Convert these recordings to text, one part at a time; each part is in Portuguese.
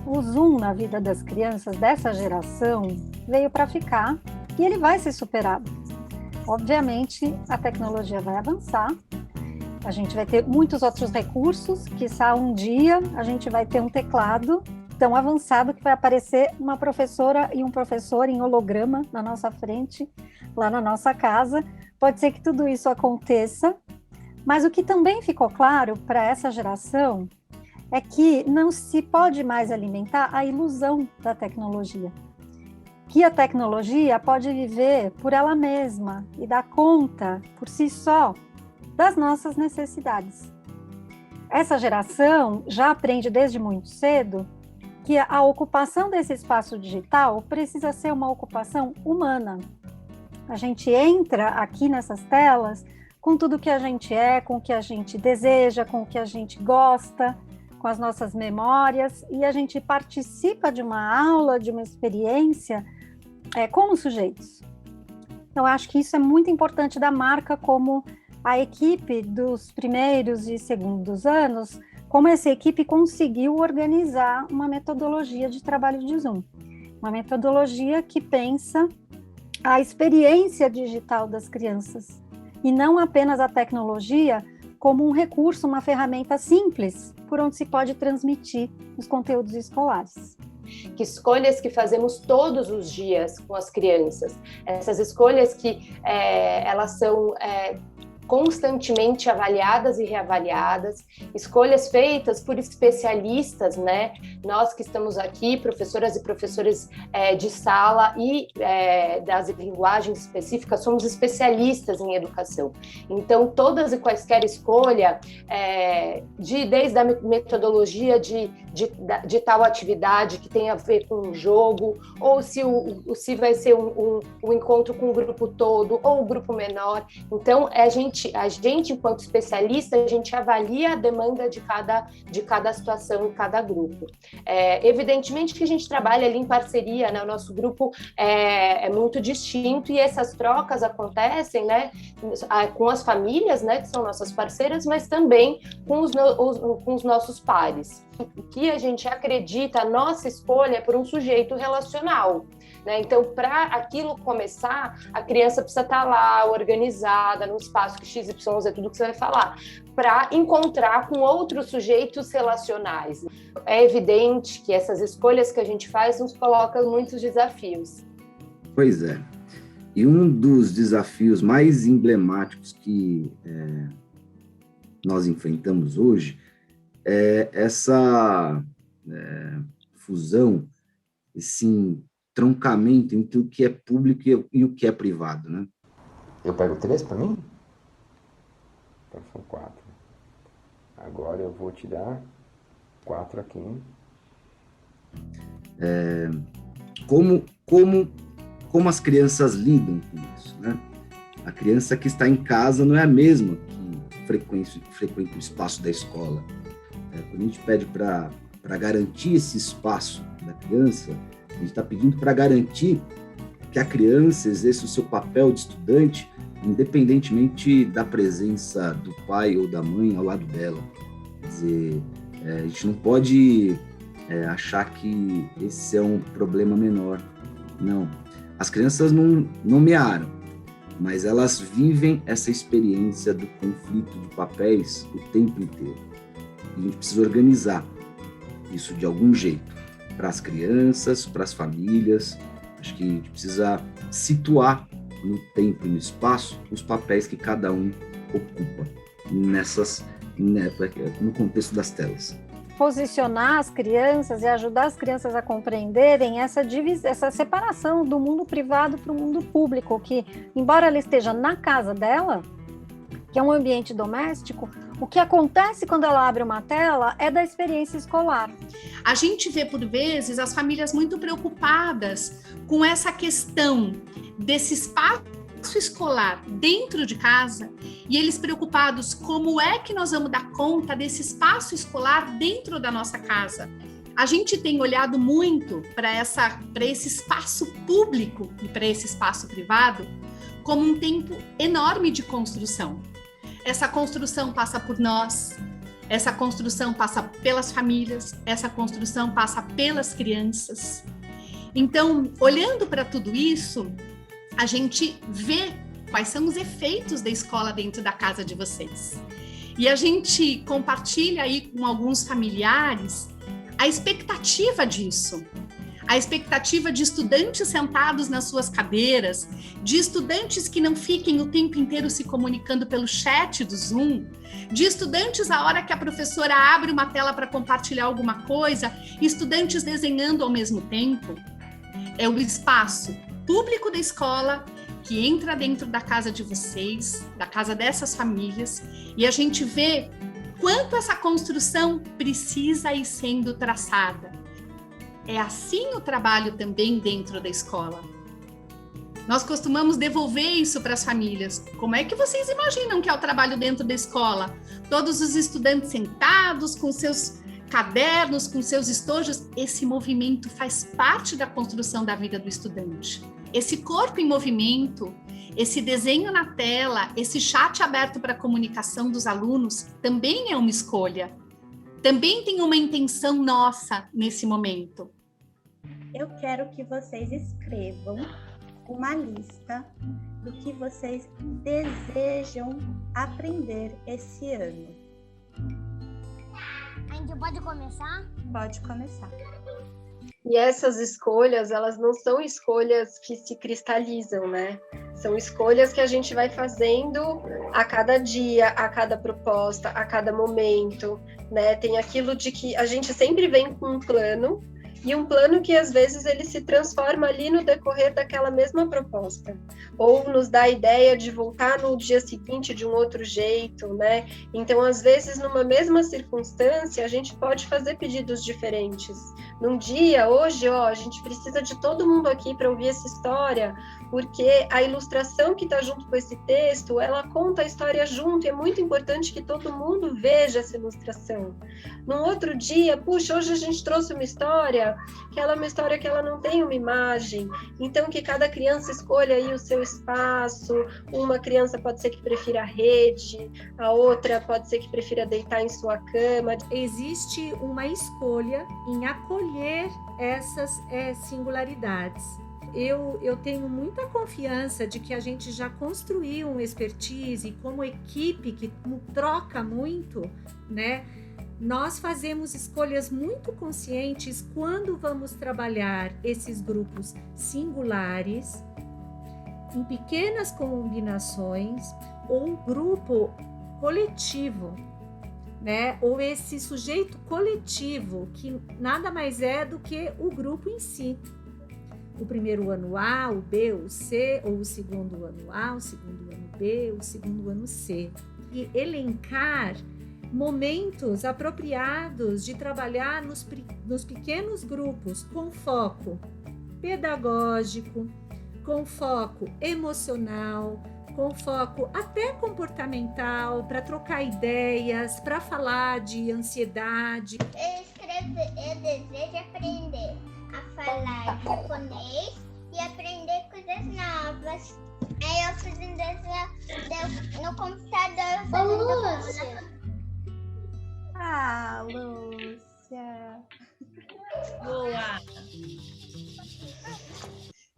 O Zoom na vida das crianças dessa geração veio para ficar e ele vai ser superado. Obviamente, a tecnologia vai avançar, a gente vai ter muitos outros recursos, quiçá um dia a gente vai ter um teclado tão avançado que vai aparecer uma professora e um professor em holograma na nossa frente, lá na nossa casa. Pode ser que tudo isso aconteça, mas o que também ficou claro para essa geração é que não se pode mais alimentar a ilusão da tecnologia. Que a tecnologia pode viver por ela mesma e dar conta, por si só, das nossas necessidades. Essa geração já aprende desde muito cedo que a ocupação desse espaço digital precisa ser uma ocupação humana. A gente entra aqui nessas telas com tudo que a gente é, com o que a gente deseja, com o que a gente gosta, com as nossas memórias, e a gente participa de uma aula, de uma experiência como sujeitos. Então, acho que isso é muito importante da marca, como a equipe dos primeiros e segundos anos, como essa equipe conseguiu organizar uma metodologia de trabalho de Zoom. Uma metodologia que pensa a experiência digital das crianças, e não apenas a tecnologia como um recurso, uma ferramenta simples, por onde se pode transmitir os conteúdos escolares. Que escolhas que fazemos todos os dias com as crianças, essas escolhas que elas são constantemente avaliadas e reavaliadas, escolhas feitas por especialistas, né? Nós que estamos aqui, professoras e professores de sala e das linguagens específicas, somos especialistas em educação. Então, todas e quaisquer escolha, desde a metodologia de tal atividade que tem a ver com o jogo, ou se vai ser um encontro com o grupo todo, ou o grupo menor. Então, a gente, enquanto especialista, a gente avalia a demanda de cada situação, em cada grupo. Evidentemente que a gente trabalha ali em parceria, né? O nosso grupo é muito distinto e essas trocas acontecem, né? Com as famílias, né? Que são nossas parceiras, mas também com os nossos pares. O que a gente acredita, a nossa escolha é por um sujeito relacional. Né? Então, para aquilo começar, a criança precisa estar lá, organizada, no espaço que XYZ, tudo que você vai falar, para encontrar com outros sujeitos relacionais. É evidente que essas escolhas que a gente faz nos colocam muitos desafios. Pois é. E um dos desafios mais emblemáticos que nós enfrentamos hoje é essa fusão, esse troncamento entre o que é público e o que é privado, né? Eu pego 3 para mim? Então são 4. Agora eu vou tirar 4 aqui. Como as crianças lidam com isso, né? A criança que está em casa não é a mesma que frequenta o espaço da escola. Quando a gente pede para garantir esse espaço da criança, a gente está pedindo para garantir que a criança exerça o seu papel de estudante, independentemente da presença do pai ou da mãe ao lado dela. Quer dizer, a gente não pode achar que esse é um problema menor. Não. As crianças não nomearam, mas elas vivem essa experiência do conflito de papéis o tempo inteiro. E a gente precisa organizar isso de algum jeito. Para as crianças, para as famílias. Acho que a gente precisa situar no tempo e no espaço os papéis que cada um ocupa no contexto das telas. Posicionar as crianças e ajudar as crianças a compreenderem essa separação do mundo privado para o mundo público, que, embora ela esteja na casa dela, que é um ambiente doméstico, o que acontece quando ela abre uma tela é da experiência escolar. A gente vê, por vezes, as famílias muito preocupadas com essa questão desse espaço escolar dentro de casa e eles preocupados como é que nós vamos dar conta desse espaço escolar dentro da nossa casa. A gente tem olhado muito para esse espaço público e para esse espaço privado como um tempo enorme de construção. Essa construção passa por nós, essa construção passa pelas famílias, essa construção passa pelas crianças. Então, olhando para tudo isso, a gente vê quais são os efeitos da escola dentro da casa de vocês. E a gente compartilha aí com alguns familiares a expectativa disso. A expectativa de estudantes sentados nas suas cadeiras, de estudantes que não fiquem o tempo inteiro se comunicando pelo chat do Zoom, de estudantes a hora que a professora abre uma tela para compartilhar alguma coisa, estudantes desenhando ao mesmo tempo. É o espaço público da escola que entra dentro da casa de vocês, da casa dessas famílias, e a gente vê quanto essa construção precisa ir sendo traçada. É assim o trabalho também dentro da escola. Nós costumamos devolver isso para as famílias. Como é que vocês imaginam que é o trabalho dentro da escola? Todos os estudantes sentados, com seus cadernos, com seus estojos. Esse movimento faz parte da construção da vida do estudante. Esse corpo em movimento, esse desenho na tela, esse chat aberto para a comunicação dos alunos, também é uma escolha. Também tem uma intenção nossa nesse momento. Eu quero que vocês escrevam uma lista do que vocês desejam aprender esse ano. A gente pode começar? Pode começar. E essas escolhas, elas não são escolhas que se cristalizam, né? São escolhas que a gente vai fazendo a cada dia, a cada proposta, a cada momento, né? Tem aquilo de que a gente sempre vem com um plano, e um plano que às vezes ele se transforma ali no decorrer daquela mesma proposta, ou nos dá a ideia de voltar no dia seguinte de um outro jeito, né? Então, às vezes, numa mesma circunstância, a gente pode fazer pedidos diferentes. Num dia, hoje, a gente precisa de todo mundo aqui para ouvir essa história, porque a ilustração que está junto com esse texto, ela conta a história junto, e é muito importante que todo mundo veja essa ilustração. Num outro dia, puxa, hoje a gente trouxe uma história, que ela é uma história que ela não tem uma imagem, então que cada criança escolha aí o seu espaço. Uma criança pode ser que prefira a rede, a outra pode ser que prefira deitar em sua cama. Existe uma escolha em acolher essas singularidades. Eu tenho muita confiança de que a gente já construiu um expertise, como equipe que troca muito, né? Nós fazemos escolhas muito conscientes quando vamos trabalhar esses grupos singulares, em pequenas combinações, ou um grupo coletivo, né? Ou esse sujeito coletivo, que nada mais é do que o grupo em si. O primeiro ano A, o B, o C, ou o segundo ano A, o segundo ano B, o segundo ano C. E elencar momentos apropriados de trabalhar nos pequenos grupos com foco pedagógico, com foco emocional, com foco até comportamental, para trocar ideias, para falar de ansiedade. Eu desejo aprender a falar japonês e aprender coisas novas. Aí eu fiz um desenho no computador fazendo Lúcia. Ah, Lúcia. Boa!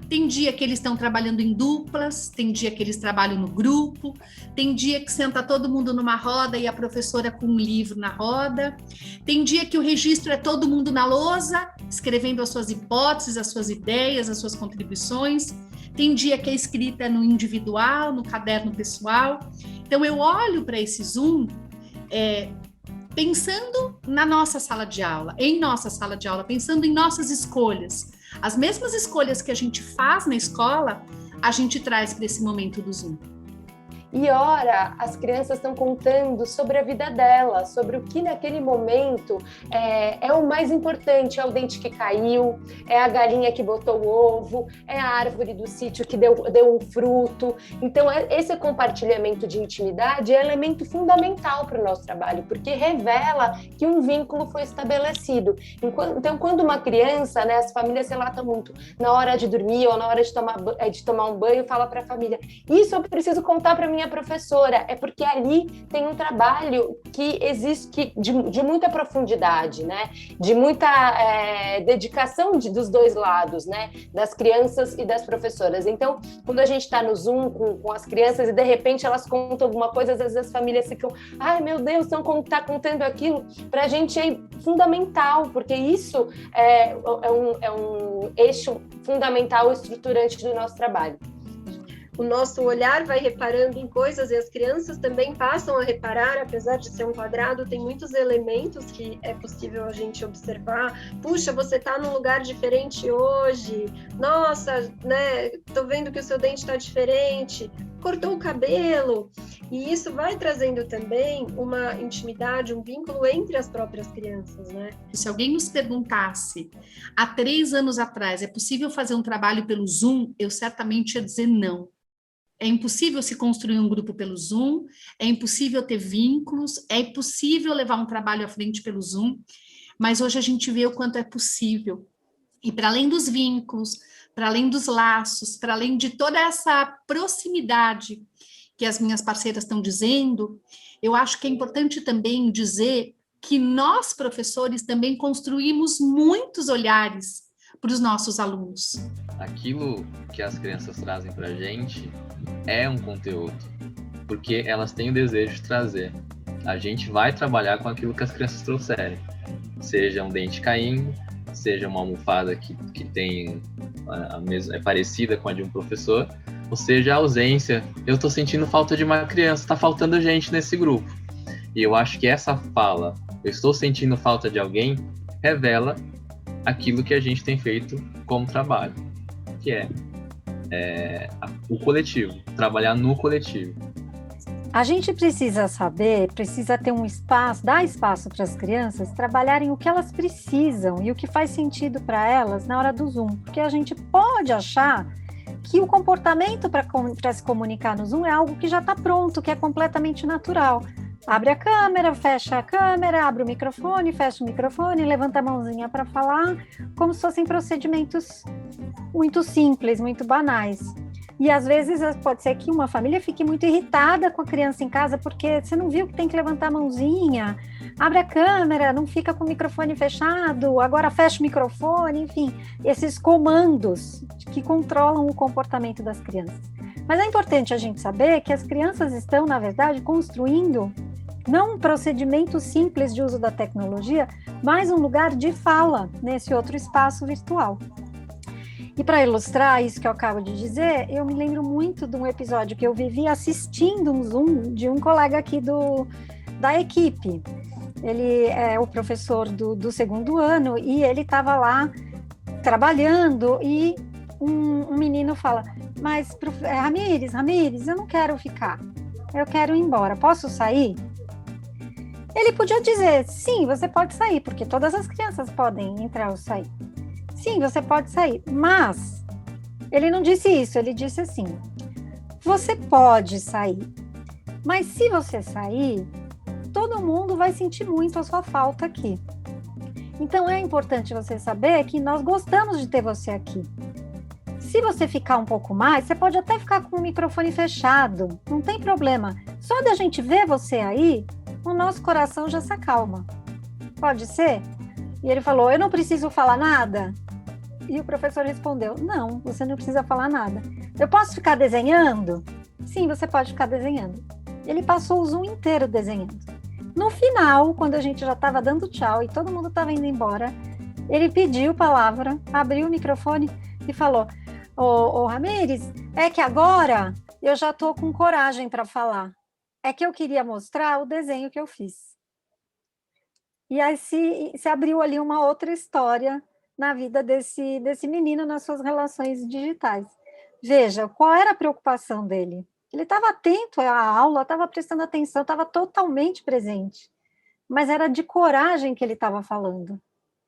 Tem dia que eles estão trabalhando em duplas, tem dia que eles trabalham no grupo, tem dia que senta todo mundo numa roda e a professora com um livro na roda, tem dia que o registro é todo mundo na lousa, escrevendo as suas hipóteses, as suas ideias, as suas contribuições, tem dia que a escrita é no individual, no caderno pessoal. Então eu olho para esse Zoom pensando na nossa sala de aula, em nossa sala de aula, pensando em nossas escolhas. As mesmas escolhas que a gente faz na escola, a gente traz para esse momento do Zoom. E ora, as crianças estão contando sobre a vida delas, sobre o que naquele momento é o mais importante, é o dente que caiu, é a galinha que botou o ovo, é a árvore do sítio que deu um fruto. Então, esse compartilhamento de intimidade é elemento fundamental para o nosso trabalho, porque revela que um vínculo foi estabelecido. Então, quando uma criança, né, as famílias relatam muito, na hora de dormir ou na hora de tomar um banho, fala para a família, isso eu preciso contar para minha minha professora, é porque ali tem um trabalho que existe de muita profundidade, né? De muita dedicação dos dois lados, né? Das crianças e das professoras. Então, quando a gente está no Zoom com as crianças e de repente elas contam alguma coisa, às vezes as famílias ficam, ai meu Deus, está contando aquilo. Para a gente é fundamental, porque isso é um eixo fundamental, estruturante do nosso trabalho. O nosso olhar vai reparando em coisas e as crianças também passam a reparar, apesar de ser um quadrado, tem muitos elementos que é possível a gente observar. Puxa, você está num lugar diferente hoje. Nossa, né? Tô vendo que o seu dente está diferente. Cortou o cabelo. E isso vai trazendo também uma intimidade, um vínculo entre as próprias crianças, né? Se alguém nos perguntasse, há 3 anos atrás, é possível fazer um trabalho pelo Zoom? Eu certamente ia dizer não. É impossível se construir um grupo pelo Zoom, é impossível ter vínculos, é impossível levar um trabalho à frente pelo Zoom, mas hoje a gente vê o quanto é possível. E para além dos vínculos, para além dos laços, para além de toda essa proximidade que as minhas parceiras estão dizendo, eu acho que é importante também dizer que nós, professores, também construímos muitos olhares para os nossos alunos. Aquilo que as crianças trazem para a gente é um conteúdo, porque elas têm o desejo de trazer. A gente vai trabalhar com aquilo que as crianças trouxerem, seja um dente caindo, seja uma almofada que tem é parecida com a de um professor, ou seja, a ausência. Eu estou sentindo falta de uma criança, está faltando gente nesse grupo. E eu acho que essa fala, eu estou sentindo falta de alguém, revela aquilo que a gente tem feito como trabalho, que é o coletivo, trabalhar no coletivo. A gente precisa saber, precisa ter um espaço, dar espaço para as crianças trabalharem o que elas precisam e o que faz sentido para elas na hora do Zoom, porque a gente pode achar que o comportamento para se comunicar no Zoom é algo que já está pronto, que é completamente natural. Abre a câmera, fecha a câmera, abre o microfone, fecha o microfone, levanta a mãozinha para falar, como se fossem procedimentos muito simples, muito banais. E às vezes pode ser que uma família fique muito irritada com a criança em casa, porque você não viu que tem que levantar a mãozinha, abre a câmera, não fica com o microfone fechado, agora fecha o microfone, enfim, esses comandos que controlam o comportamento das crianças. Mas é importante a gente saber que as crianças estão, na verdade, construindo não um procedimento simples de uso da tecnologia, mas um lugar de fala nesse outro espaço virtual. E para ilustrar isso que eu acabo de dizer, eu me lembro muito de um episódio que eu vivi assistindo um Zoom de um colega aqui da equipe. Ele é o professor do 2º ano e ele estava lá trabalhando e um menino fala, mas Ramires, eu não quero ficar, eu quero ir embora, posso sair? Ele podia dizer, sim, você pode sair, porque todas as crianças podem entrar ou sair. Sim, você pode sair, mas ele não disse isso, ele disse assim, você pode sair, mas se você sair, todo mundo vai sentir muito a sua falta aqui. Então é importante você saber que nós gostamos de ter você aqui. Se você ficar um pouco mais, você pode até ficar com o microfone fechado, não tem problema. Só da gente ver você aí, o nosso coração já se acalma. Pode ser? E ele falou, eu não preciso falar nada? E o professor respondeu, não, você não precisa falar nada. Eu posso ficar desenhando? Sim, você pode ficar desenhando. Ele passou o Zoom inteiro desenhando. No final, quando a gente já estava dando tchau e todo mundo estava indo embora, ele pediu palavra, abriu o microfone e falou, ô Ramires, é que agora eu já estou com coragem para falar. É que eu queria mostrar o desenho que eu fiz. E aí se abriu ali uma outra história na vida desse menino, nas suas relações digitais. Veja, qual era a preocupação dele? Ele estava atento à aula, estava prestando atenção, estava totalmente presente. Mas era de coragem que ele estava falando.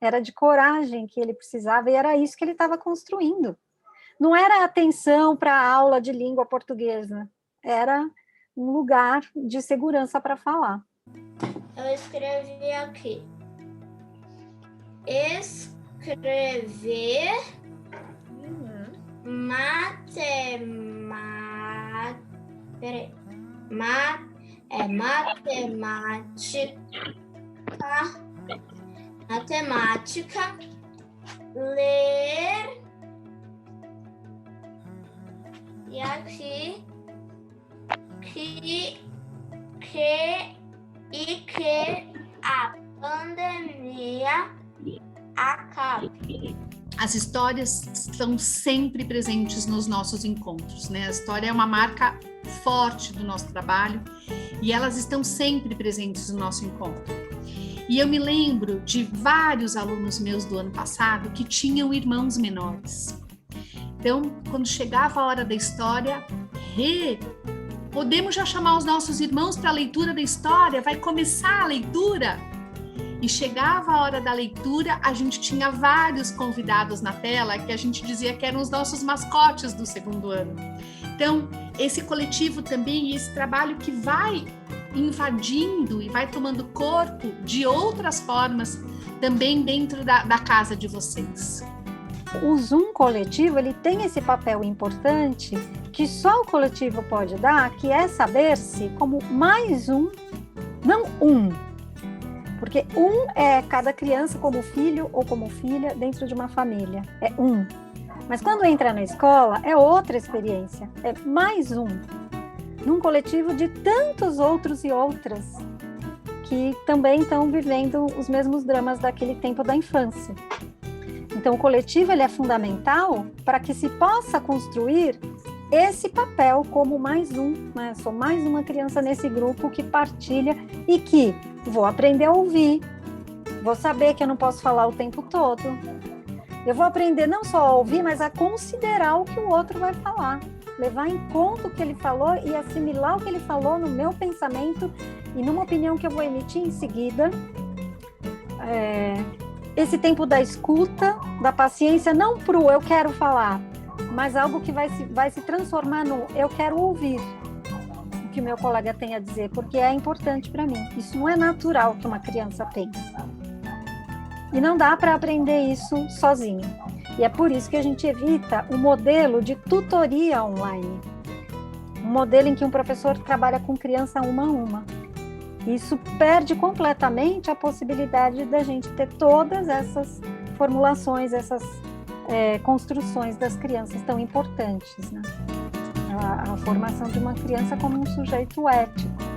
Era de coragem que ele precisava e era isso que ele estava construindo. Não era atenção para a aula de língua portuguesa, era um lugar de segurança para falar. Eu escrevi aqui. Escrever matemática. Peraí. matemática, ler, e aqui que a pandemia acabe. As histórias estão sempre presentes nos nossos encontros, né? A história é uma marca forte do nosso trabalho e elas estão sempre presentes no nosso encontro. E eu me lembro de vários alunos meus do ano passado que tinham irmãos menores. Então, quando chegava a hora da história, podemos já chamar os nossos irmãos para a leitura da história? Vai começar a leitura? E chegava a hora da leitura, a gente tinha vários convidados na tela que a gente dizia que eram os nossos mascotes do segundo ano. Então, esse coletivo também, esse trabalho que vai invadindo e vai tomando corpo de outras formas também dentro da casa de vocês. O Zoom coletivo, ele tem esse papel importante que só o coletivo pode dar, que é saber-se como mais um, não um. Porque um é cada criança como filho ou como filha dentro de uma família, é um. Mas quando entra na escola, é outra experiência, é mais um. Num coletivo de tantos outros e outras que também estão vivendo os mesmos dramas daquele tempo da infância. Então, o coletivo ele é fundamental para que se possa construir esse papel como mais um, né? Sou mais uma criança nesse grupo que partilha e que vou aprender a ouvir, vou saber que eu não posso falar o tempo todo. Eu vou aprender não só a ouvir, mas a considerar o que o outro vai falar, levar em conta o que ele falou e assimilar o que ele falou no meu pensamento e numa opinião que eu vou emitir em seguida. Esse tempo da escuta, da paciência, não pro eu quero falar, mas algo que vai se transformar no eu quero ouvir o que meu colega tem a dizer, porque é importante para mim. Isso não é natural que uma criança pensa. E não dá para aprender isso sozinho. E é por isso que a gente evita o modelo de tutoria online. Um modelo em que um professor trabalha com criança uma a uma. Isso perde completamente a possibilidade da gente ter todas essas formulações, essas construções das crianças tão importantes, né? A formação de uma criança como um sujeito ético.